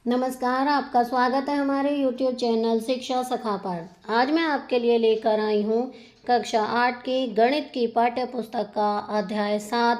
नमस्कार, आपका स्वागत है हमारे YouTube चैनल शिक्षा सखा पर। आज मैं आपके लिए लेकर आई हूँ कक्षा 8 की गणित की पाठ्य पुस्तक का अध्याय 7,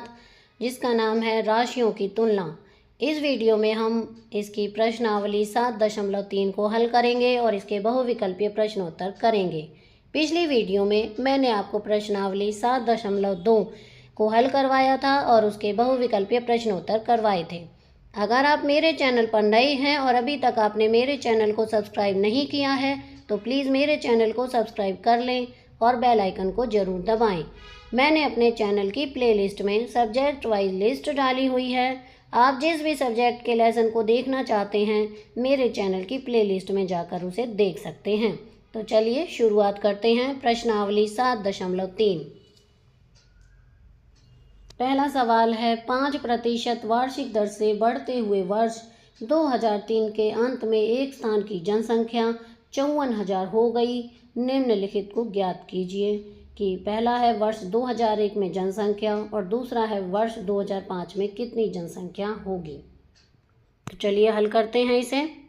जिसका नाम है राशियों की तुलना। इस वीडियो में हम इसकी प्रश्नावली 7.3 को हल करेंगे और इसके बहुविकल्पीय प्रश्नोत्तर करेंगे। पिछली वीडियो में मैंने आपको प्रश्नावली 7.2 को हल करवाया था और उसके बहुविकल्पीय प्रश्नोत्तर करवाए थे। अगर आप मेरे चैनल पर नए हैं और अभी तक आपने मेरे चैनल को सब्सक्राइब नहीं किया है तो प्लीज़ मेरे चैनल को सब्सक्राइब कर लें और बेल आइकन को ज़रूर दबाएं। मैंने अपने चैनल की प्लेलिस्ट में सब्जेक्ट वाइज लिस्ट डाली हुई है। आप जिस भी सब्जेक्ट के लेसन को देखना चाहते हैं मेरे चैनल की प्लेलिस्ट में जाकर उसे देख सकते हैं। तो चलिए शुरुआत करते हैं प्रश्नावली 7.3। पहला सवाल है 5% वार्षिक दर से बढ़ते हुए वर्ष 2003 के अंत में एक स्थान की जनसंख्या 54,000 हो गई। निम्नलिखित को ज्ञात कीजिए कि पहला है वर्ष 2001 में जनसंख्या और दूसरा है वर्ष 2005 में कितनी जनसंख्या होगी। तो चलिए हल करते हैं इसे।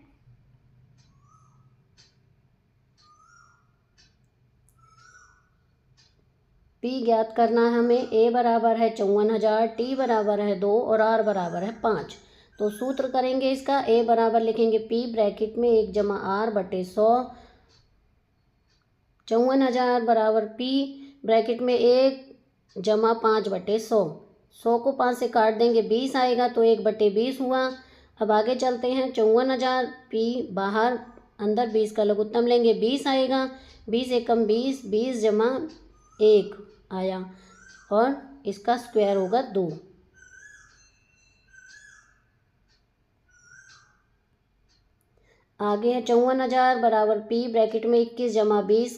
P ज्ञात करना है हमें। A बराबर है 54,000, T बराबर है 2 और R बराबर है 5। तो सूत्र करेंगे इसका। A बराबर लिखेंगे P ब्रैकेट में 1 जमा R बटे 100। 54,000 बराबर P ब्रैकेट में 1 जमा 5 बटे 100। 100 को 5 से काट देंगे 20 आएगा, तो 1 बटे 20 हुआ। अब आगे चलते हैं। 54,000 P बाहर, अंदर 20 का लघुत्तम लेंगे 20 आएगा। 20 एकम 20, 20 जमा 1 आया और इसका स्क्वायर होगा 2। आगे है 54,000 बराबर P ब्रैकेट में 21 जमा 20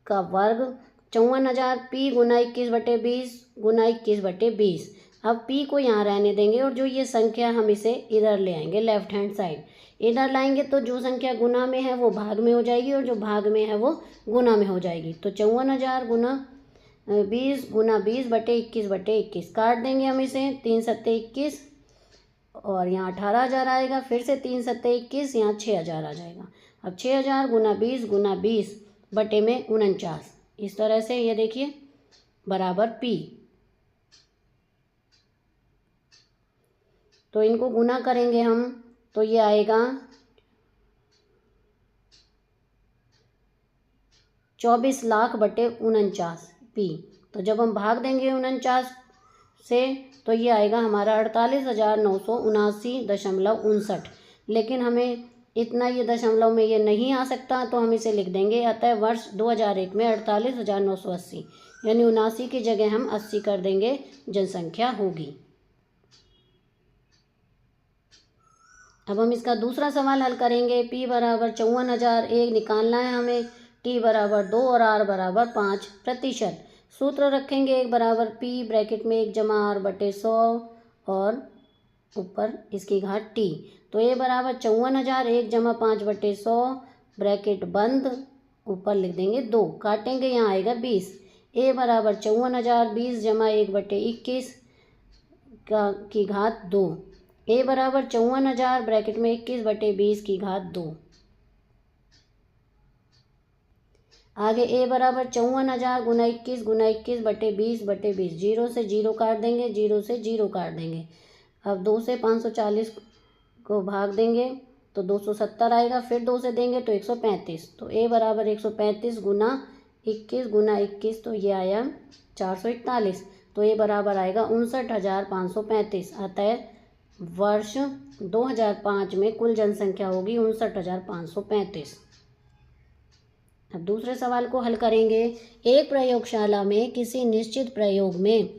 का वर्ग। 54,000 P गुना 21 बटे 20 गुना 21 बटे 20। अब P को यहाँ रहने देंगे और जो ये संख्या हम इसे इधर ले आएंगे, लेफ्ट हैंड साइड इधर लाएंगे, तो जो संख्या गुना में है वो भाग में हो जाएगी और जो भाग में है वो गुना में हो जाएगी। तो 54,000 गुना 20 गुना 20 बटे 21 काट देंगे हम इसे। 3 सत्ते 21 और यहाँ 18,000 आएगा। फिर से 3 सत्ते 21, यहाँ 6,000 आ जाएगा। अब 6,000 गुना 20 बटे में 49, इस तरह से ये देखिए बराबर P। तो इनको गुना करेंगे हम तो ये आएगा 24 लाख बटे 49 P। तो जब हम भाग देंगे 49 से तो ये आएगा हमारा 48,979.59। लेकिन हमें इतना ये दशमलव में ये नहीं आ सकता, तो हम इसे लिख देंगे। अतः वर्ष 2001 में 48,980 यानी 79 की जगह हम 80 कर देंगे, जनसंख्या होगी। अब हम इसका दूसरा सवाल हल करेंगे। P बराबर 54,000 एक निकालना है हमें। T बराबर 2 और R बराबर 5%। सूत्र रखेंगे। 1 बराबर P ब्रैकेट में 1 जमा R बटे 100 और ऊपर इसकी घात T। तो A बराबर 54,000 1 जमा 5 बटे 100 ब्रैकेट बंद, ऊपर लिख देंगे 2, काटेंगे यहाँ आएगा 20। A बराबर 54,000 20 जमा 1 बटे 21 की घात 2। A बराबर 54,000 ब्रैकेट में 21 बटे 20 की घात 2। आगे A बराबर 54,000 गुना 21 बटे 20 बटे 20। 0 से 0 काट देंगे, 0 से 0 काट देंगे। अब 2 से 540 को भाग देंगे तो 270 आएगा। फिर 2 से देंगे तो 135। तो A बराबर 135 गुना 21 तो ये आया 441। तो A बराबर आएगा 59,535। अतः वर्ष 2005 में कुल जनसंख्या होगी 59,535। अब दूसरे सवाल को हल करेंगे। एक प्रयोगशाला में किसी निश्चित प्रयोग में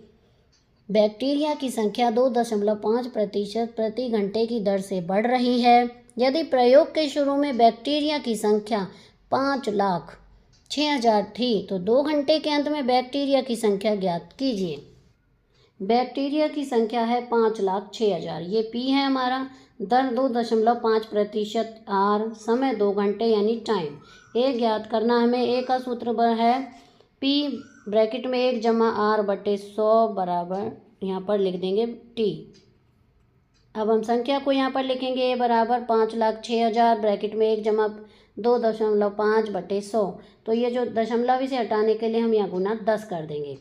बैक्टीरिया की संख्या 2.5% प्रति घंटे की दर से बढ़ रही है। यदि प्रयोग के शुरू में बैक्टीरिया की संख्या 5,06,000 थी तो 2 घंटे के अंत में बैक्टीरिया की संख्या ज्ञात कीजिए। बैक्टीरिया की संख्या है 5,06,000। ये P है हमारा। दर 2.5%, R समय 2 घंटे यानी टाइम। A ज्ञात करना हमें। A का सूत्र है P ब्रैकेट में 1 जमा R बटे 100 बराबर, यहाँ पर लिख देंगे T। अब हम संख्या को यहाँ पर लिखेंगे। ए बराबर 5,06,000 ब्रैकेट में 1 जमा 2.5/100। तो ये जो दशमलव इसे हटाने के लिए हम यहाँ गुना 10 कर देंगे।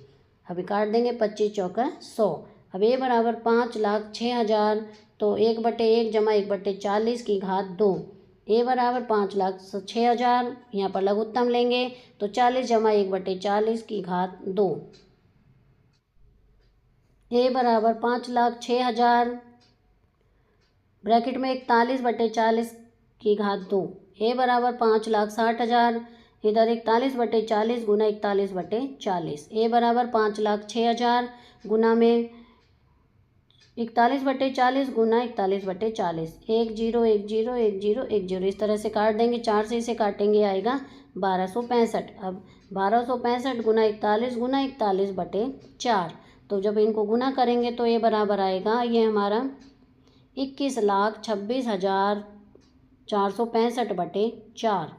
अभी काट देंगे 25 चौका 100। अब ए बराबर 5,06,000 तो 1/1 जमा 1/40 की घात 2। ए बराबर 5,06,000 यहाँ पर लघुत्तम लेंगे तो 40 जमा 1/40 की घात 2। ए बराबर 5,06,000 ब्रैकेट में 41/40 की घात 2। ए बराबर 5,60,000 इधर 41/40 गुना 41/40। ए बराबर 5,06,000 गुना में 41/40 गुना 41/40। 1 0 1 0 1 0 1 0 इस तरह से काट देंगे। 4 से इसे काटेंगे आएगा 1265। अब 1265 गुना 41/4। तो जब इनको गुना करेंगे तो ये बराबर आएगा, ये हमारा 21,26,465/4।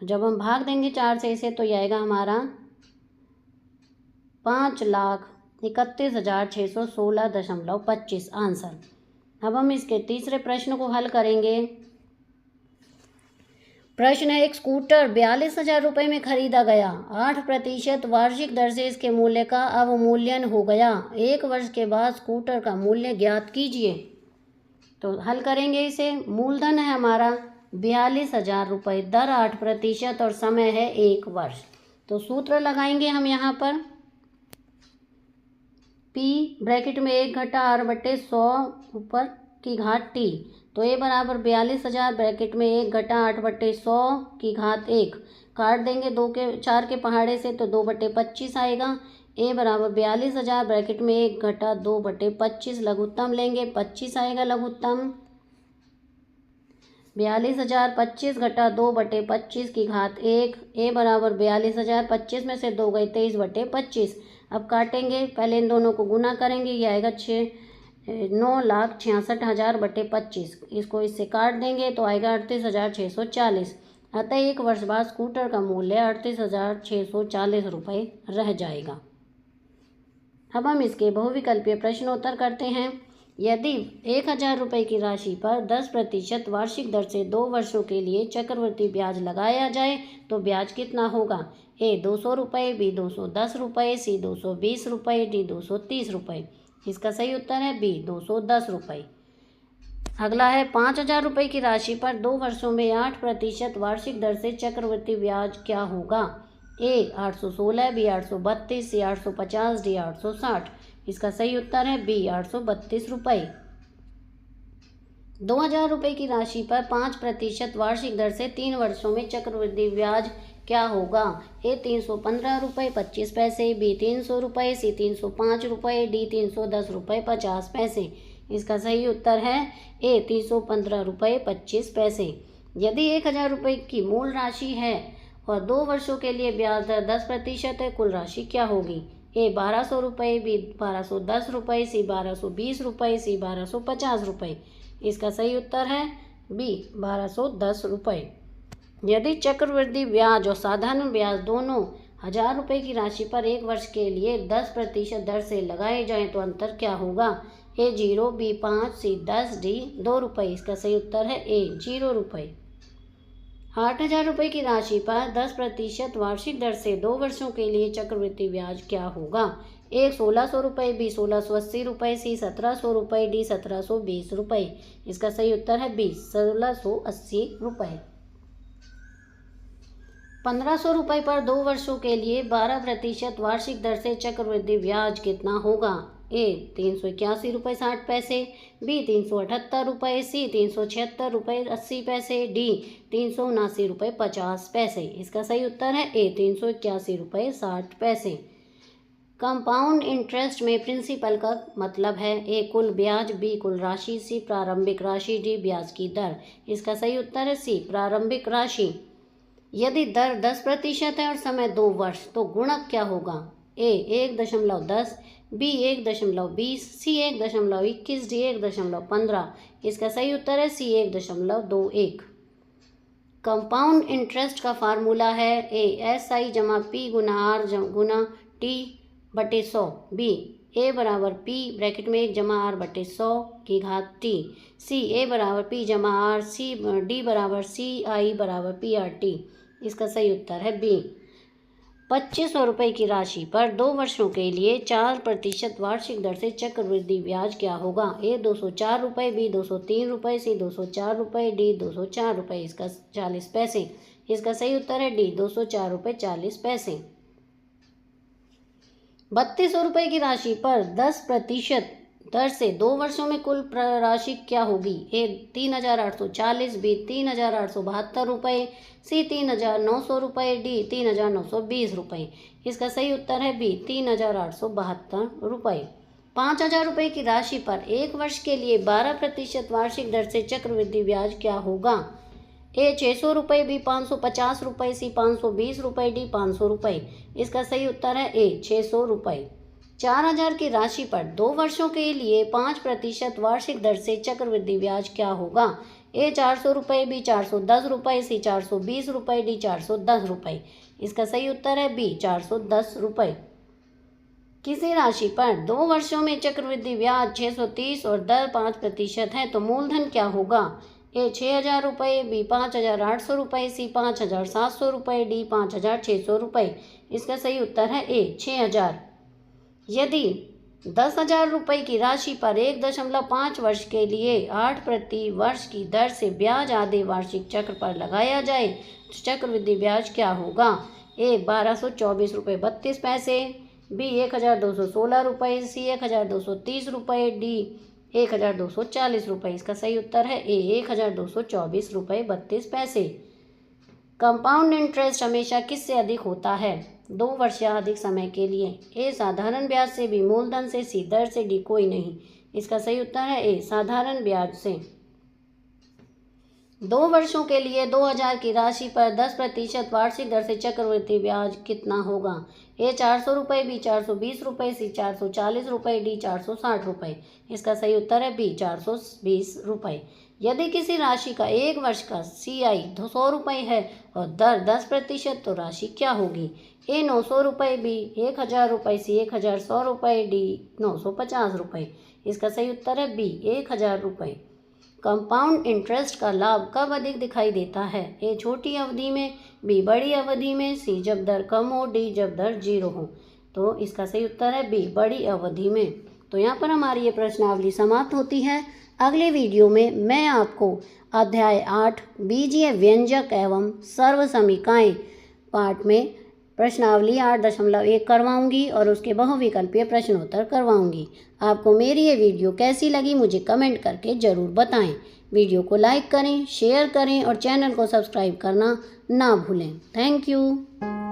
जब हम भाग देंगे 4 से इसे तो ये आएगा हमारा 5,31,616.25 आंसर। अब हम इसके तीसरे प्रश्न को हल करेंगे। प्रश्न है, एक स्कूटर 42,000 रुपये में खरीदा गया। 8% वार्षिक दर से इसके मूल्य का अवमूल्यन हो गया। 1 वर्ष के बाद स्कूटर का मूल्य ज्ञात कीजिए। तो हल करेंगे इसे। मूलधन है हमारा 42,000 रुपये, दर 8% और समय है 1 वर्ष। तो सूत्र लगाएंगे हम यहाँ पर। P ब्रैकेट में 1 घटा R/100 ऊपर की घात T। तो ए बराबर 42,000 ब्रैकेट में 1 घटा 8/100 की घात 1। काट देंगे 4 के पहाड़े से तो 2/25 आएगा। ए बराबर 42,000 ब्रैकेट में 1 घटा 2/25 लघुत्तम लेंगे, 25 आएगा लघुत्तम। 42,000 25 घटा 2/25 की घात 1। ए बराबर 42,000 25 में से 2 गए 23/25। अब काटेंगे, पहले इन दोनों को गुना करेंगे, ये आएगा 9,66,000/25। इसको इससे काट देंगे तो आएगा 38,640। अतः 1 वर्ष बाद स्कूटर का मूल्य 38,640 रुपये रह जाएगा। अब हम इसके बहुविकल्पीय प्रश्नोत्तर करते हैं। यदि 1,000 रुपये की राशि पर 10% वार्षिक दर से 2 वर्षों के लिए चक्रवृद्धि ब्याज लगाया जाए तो ब्याज कितना होगा? ए 200 रुपये, बी 210 रुपये, सी 220 रुपये, डी 230 रुपये। इसका सही उत्तर है बी 210 रुपये। अगला है 5,000 रुपये की राशि पर 2 वर्षों में 8% वार्षिक दर से चक्रवृद्धि ब्याज क्या होगा? ए 816, बी 832, सी 850, डी 860। इसका सही उत्तर है बी 832 रुपये। 2,000 रुपये की राशि पर 5% वार्षिक दर से 3 वर्षों में चक्रवृद्धि ब्याज क्या होगा? ए 315 रुपये 25 पैसे, बी 300 रुपये, सी 305 रुपये, डी 310 रुपये 50 पैसे। इसका सही उत्तर है ए 315 रुपये 25 पैसे। यदि 1,000 रुपये की मूल राशि है और 2 वर्षों के लिए ब्याज दर 10% है, कुल राशि क्या होगी? ए 1,200 रुपये, बी 1,210 रुपये, सी 1,220 रुपये, सी 1,250 रुपये। इसका सही उत्तर है बी 1,210 रुपये। यदि चक्रवृद्धि ब्याज और साधारण ब्याज दोनों 1,000 रुपये की राशि पर 1 वर्ष के लिए 10% दर से लगाए जाएं तो अंतर क्या होगा? ए 0, बी 5, सी 10, डी 2 रुपये। इसका सही उत्तर है ए 0 रुपये। 8,000 रुपये की राशि पर 10% वार्षिक दर से 2 वर्षों के लिए चक्रवृद्धि ब्याज क्या होगा? ए 1,600 रुपये, बी 1,680 रुपये, सी 1,700 रुपये, डी 1,720 रुपये। इसका सही उत्तर है बी 1,680 रुपये। 1,500 रुपये पर 2 वर्षों के लिए 12% वार्षिक दर से चक्रवृद्धि ब्याज कितना होगा? ए 381 रुपये 60 पैसे, बी 378 रुपये, सी 376 रुपये 80 पैसे, डी 379 रुपये 50 पैसे। इसका सही उत्तर है ए 381 रुपये 60 पैसे। कंपाउंड इंटरेस्ट में प्रिंसिपल का मतलब है ए कुल ब्याज, बी कुल राशि, सी प्रारंभिक राशि, डी ब्याज की दर। इसका सही उत्तर है सी प्रारंभिक राशि। यदि दर 10% है और समय 2 वर्ष तो गुणक क्या होगा? ए 1.10, बी 1.20, सी 1.21, डी 1.15। इसका सही उत्तर है सी 1.21। कंपाउंड इंटरेस्ट का फार्मूला है ए SI जमा P गुना R गुना T/100, बी ए बराबर पी ब्रैकेट में 1 जमा आर बटे 100 की घात टी। सी ए बराबर पी जमा आर, सी डी बराबर सी आई बराबर पी आर टी। इसका सही उत्तर है बी। 2500 रुपये की राशि पर 2 वर्षों के लिए 4% वार्षिक दर से चक्रवृद्धि ब्याज क्या होगा? ए 204 रुपये, बी 203 रुपये, सी 204 रुपये, डी 204 रुपये। इसका 40 पैसे। इसका सही उत्तर है डी 204 रुपये 40 पैसे। 3200 रुपये की राशि पर 10% दर से 2 वर्षों में कुल राशि क्या होगी? ए 3840, बी 3872 रुपये, सी 3900 रुपये, डी 3920 रुपये। इसका सही उत्तर है बी 3872 रुपये। 5000 रुपये की राशि पर 1 वर्ष के लिए 12% वार्षिक दर से चक्रवृद्धि ब्याज क्या होगा? ए 600 रुपये, बी 550 रुपये, सी 520 रुपये, डी 500 रुपये। इसका सही उत्तर है ए 600 रुपये। 4000 की राशि पर 2 वर्षों के लिए 5% वार्षिक दर से चक्रवृद्धि ब्याज क्या होगा? ए 400 रुपये, बी 410 रुपये, सी 420 रुपये, डी 410 रुपये। इसका सही उत्तर है बी 410 रुपये। किसी राशि पर 2 वर्षों में चक्रवृद्धि ब्याज 630 और दर 5% है तो मूलधन क्या होगा? ए 6000 रुपये, बी 5800 रुपये, सी 5700 रुपये, डी 5600 रुपये। इसका सही उत्तर है ए 6000। यदि 10,000 रुपये की राशि पर 1.5 वर्ष के लिए 8 प्रति वर्ष की दर से ब्याज आधे वार्षिक चक्र पर लगाया जाए तो चक्रवृद्धि ब्याज क्या होगा? ए 1224 रुपये 32 पैसे, बी 1216 रुपये, सी 1230 रुपये, डी 1240 रुपये। इसका सही उत्तर है ए 1224 रुपये 32 पैसे। कंपाउंड इंटरेस्ट हमेशा किससे अधिक होता है? 2 वर्ष या अधिक समय के लिए। ए साधारण ब्याज से, बी मूलधन से, सी दर से, डी कोई नहीं। इसका सही उत्तर है ए साधारण ब्याज से। 2 वर्षों के लिए 2000 की राशि पर 10% वार्षिक दर से चक्रवृद्धि ब्याज कितना होगा? ए 400 रुपये, बी 420 रुपये, सी 440 रुपये, डी 460 रुपये। इसका सही उत्तर है बी 420 रुपये। यदि किसी राशि का 1 वर्ष का CI 100 रुपये है और दर 10% तो राशि क्या होगी? ए 900 रुपये, बी 1000 रुपये, सी 1100 रुपये, डी 950 रुपये। इसका सही उत्तर है बी 1000 रुपये। कंपाउंड इंटरेस्ट का लाभ कब अधिक दिखाई देता है? ए छोटी अवधि में, बी बड़ी अवधि में, सी जब दर कम हो, डी जब दर 0 हो। तो इसका सही उत्तर है बी बड़ी अवधि में। तो यहाँ पर हमारी ये प्रश्नावली समाप्त होती है। अगले वीडियो में मैं आपको अध्याय 8 बीजीय व्यंजक एवं सर्वसमीकाएं पाठ में प्रश्नावली 8.1 करवाऊंगी और उसके बहुविकल्पीय प्रश्नोत्तर करवाऊंगी। आपको मेरी ये वीडियो कैसी लगी मुझे कमेंट करके ज़रूर बताएं। वीडियो को लाइक करें, शेयर करें और चैनल को सब्सक्राइब करना ना भूलें। Thank you.